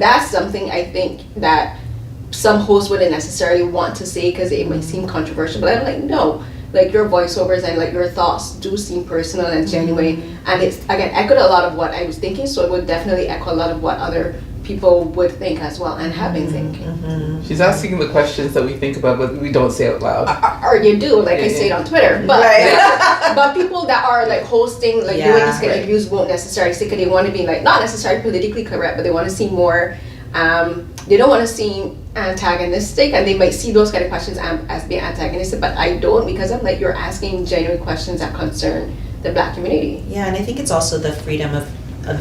That's something I think that some hosts wouldn't necessarily want to say because it might seem controversial, but I'm like, no, like your voiceovers and like your thoughts do seem personal and genuine, and it's again echoed a lot of what I was thinking, so it would definitely echo a lot of what other people would think as well and have been thinking. She's asking the questions that we think about but we don't say out loud. Or you do, like I say it on Twitter, but but people that are like hosting, like doing these kind of interviews won't necessarily say, because they want to be like not necessarily politically correct, but they want to seem more. They don't want to seem antagonistic, and they might see those kind of questions as being antagonistic, but I don't, because I'm like, you're asking genuine questions that concern the Black community. Yeah, and I think it's also the freedom of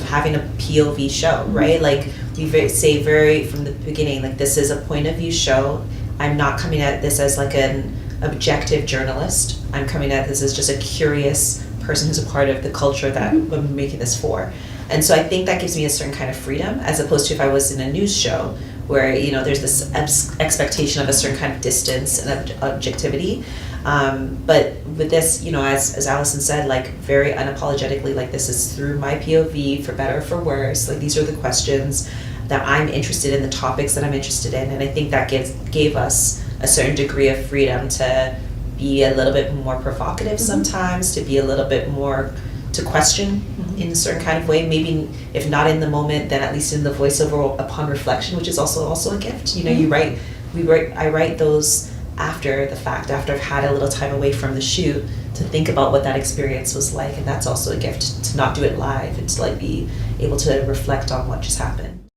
having a POV show, right? Like we say very from the beginning, like this is a point of view show. I'm not coming at this as like an objective journalist. I'm coming at this as just a curious person who's a part of the culture that I'm making this for. And so I think that gives me a certain kind of freedom, as opposed to if I was in a news show where, you know, there's this expectation of a certain kind of distance and objectivity. But with this, you know, as Alison said, like very unapologetically, like this is through my POV, for better or for worse. Like these are the questions that I'm interested in, the topics that I'm interested in. And I think that gave us a certain degree of freedom to be a little bit more provocative sometimes, to be a little bit more, to question in a certain kind of way, maybe if not in the moment, then at least in the voiceover upon reflection, which is also a gift. You know, I write those after the fact, after I've had a little time away from the shoot, to think about what that experience was like, and that's also a gift, to not do it live and to like be able to reflect on what just happened.